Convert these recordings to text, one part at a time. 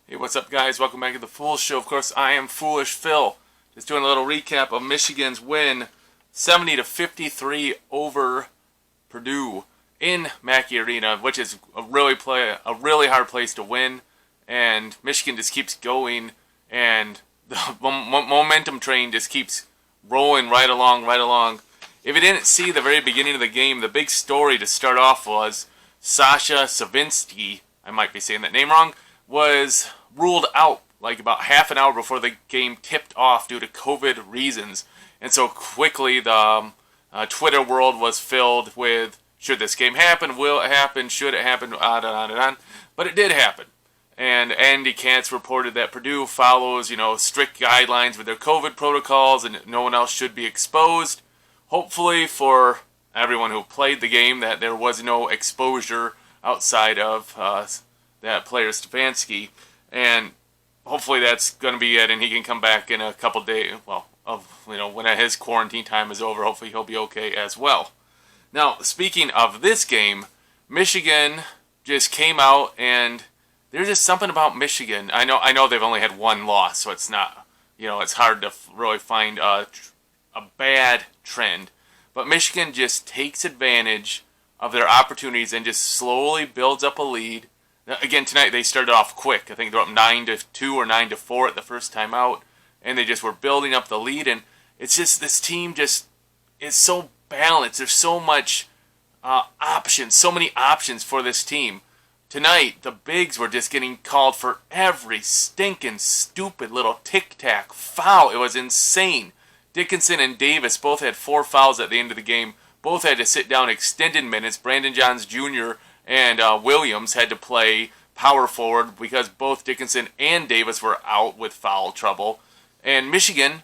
Hey, what's up, guys? Welcome back to the Foolish Show. Of course, I am Foolish Phil. Just doing a little recap of Michigan's win, 70-53 over Purdue in Mackey Arena, which is a really hard place to win. And Michigan just keeps going, and the momentum train just keeps rolling right along. If you didn't see the very beginning of the game, the big story to start off was Sasha Savinsky, I might be saying that name wrong, was ruled out like about half an hour before the game tipped off due to COVID reasons. And so quickly the Twitter world was filled with, should this game happen, will it happen, should it happen, on and on. But it did happen. And Andy Katz reported that Purdue follows, strict guidelines with their COVID protocols and no one else should be exposed. Hopefully for everyone who played the game that there was no exposure outside of that player Stefanski, and hopefully that's going to be it, and he can come back in a couple days. Well, when his quarantine time is over, hopefully he'll be okay as well. Now, speaking of this game, Michigan just came out, and there's just something about Michigan. I know they've only had one loss, so it's not, it's hard to really find a bad trend. But Michigan just takes advantage of their opportunities and just slowly builds up a lead. Again, tonight they started off quick. I think they're up 9-2 or 9-4 at the first time out, and they just were building up the lead. And it's just, this team just is so balanced. There's so much options, so many options for this team. Tonight, the bigs were just getting called for every stinking stupid little tic-tac foul. It was insane. Dickinson and Davis both had 4 fouls at the end of the game. Both had to sit down extended minutes. Brandon Johns Jr. and Williams had to play power forward because both Dickinson and Davis were out with foul trouble. And Michigan,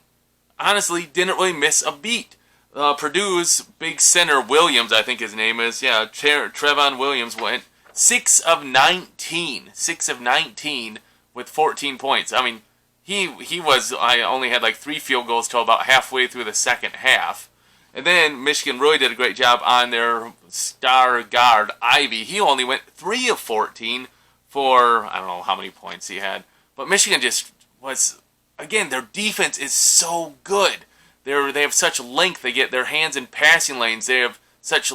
honestly, didn't really miss a beat. Purdue's big center, Williams, I think his name is, Trevon Williams, went 6 of 19 with 14 points. I mean, I only had like 3 field goals till about halfway through the second half. And then Michigan really did a great job on their star guard, Ivey. He only went 3 of 14 for, I don't know how many points he had. But Michigan just was, again, their defense is so good. They have such length. They get their hands in passing lanes. They have such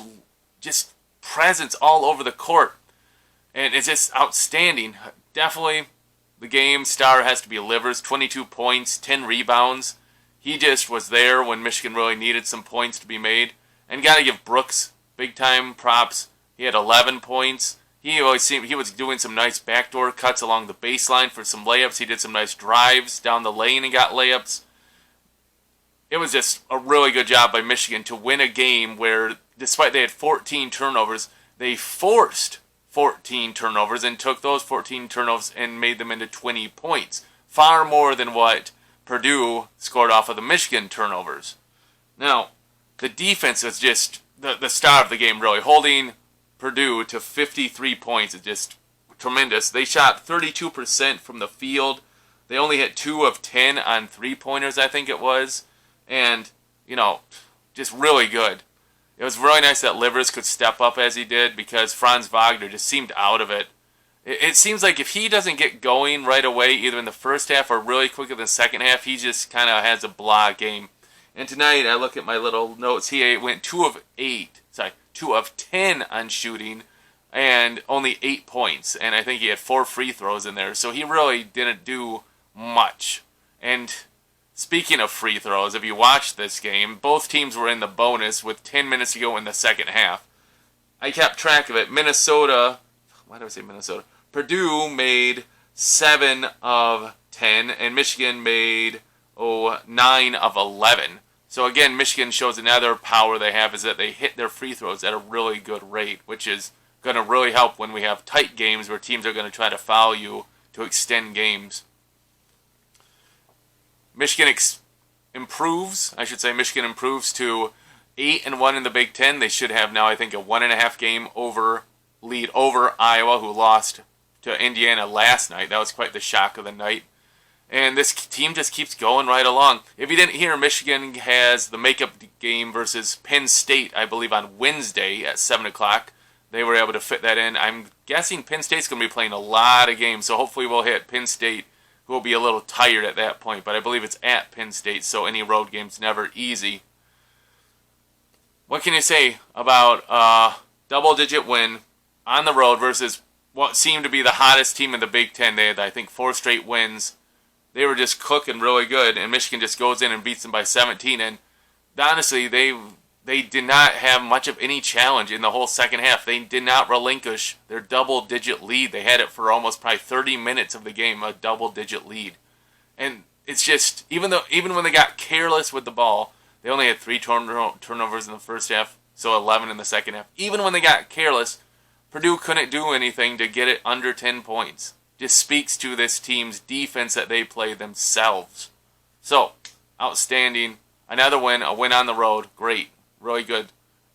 just presence all over the court. And it's just outstanding. Definitely the game star has to be Livers. 22 points, 10 rebounds. He just was there when Michigan really needed some points to be made. And got to give Brooks big-time props. He had 11 points. He was doing some nice backdoor cuts along the baseline for some layups. He did some nice drives down the lane and got layups. It was just a really good job by Michigan to win a game where, despite they had 14 turnovers, they forced 14 turnovers and took those 14 turnovers and made them into 20 points. Far more than what Purdue scored off of the Michigan turnovers. Now, the defense was just the star of the game, really. Holding Purdue to 53 points is just tremendous. They shot 32% from the field. They only hit 2 of 10 on three-pointers, I think it was. And, just really good. It was really nice that Livers could step up as he did because Franz Wagner just seemed out of it. It seems like if he doesn't get going right away, either in the first half or really quick in the second half, he just kind of has a blah game. And tonight, I look at my little notes. He went 2 of 10 on shooting and only 8 points. And I think he had 4 free throws in there. So he really didn't do much. And speaking of free throws, if you watched this game, both teams were in the bonus with 10 minutes to go in the second half. I kept track of it. Why did I say Minnesota? Purdue made 7 of 10, and Michigan made 9 of 11. So again, Michigan shows another power they have is that they hit their free throws at a really good rate, which is going to really help when we have tight games where teams are going to try to foul you to extend games. Michigan improves to 8-1 in the Big Ten. They should have now, I think, a 1.5 game lead over Iowa, who lost to Indiana last night. That was quite the shock of the night. And this team just keeps going right along. If you didn't hear, Michigan has the makeup game versus Penn State, I believe, on Wednesday at 7 o'clock. They were able to fit that in. I'm guessing Penn State's going to be playing a lot of games, so hopefully we'll hit Penn State, who will be a little tired at that point. But I believe it's at Penn State, so any road game's never easy. What can you say about a double-digit win on the road versus what seemed to be the hottest team in the Big Ten? They had, I think, 4 straight wins. They were just cooking really good, and Michigan just goes in and beats them by 17. And honestly, they did not have much of any challenge in the whole second half. They did not relinquish their double-digit lead. They had it for almost probably 30 minutes of the game, a double-digit lead. And it's just, even when they got careless with the ball, they only had 3 turnovers in the first half, so 11 in the second half. Even when they got careless, Purdue couldn't do anything to get it under 10 points. Just speaks to this team's defense that they play themselves. So, outstanding. Another win, a win on the road. Great. Really good.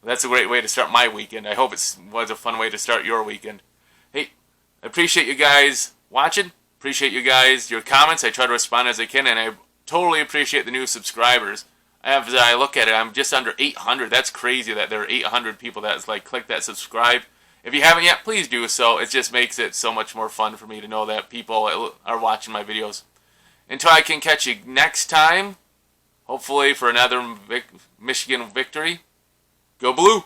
That's a great way to start my weekend. I hope it was a fun way to start your weekend. Hey, I appreciate you guys watching. Appreciate you guys, your comments. I try to respond as I can, and I totally appreciate the new subscribers. As I look at it, I'm just under 800. That's crazy that there are 800 people that click that subscribe. If you haven't yet, please do so. It just makes it so much more fun for me to know that people are watching my videos. Until I can catch you next time, hopefully for another Michigan victory, go Blue!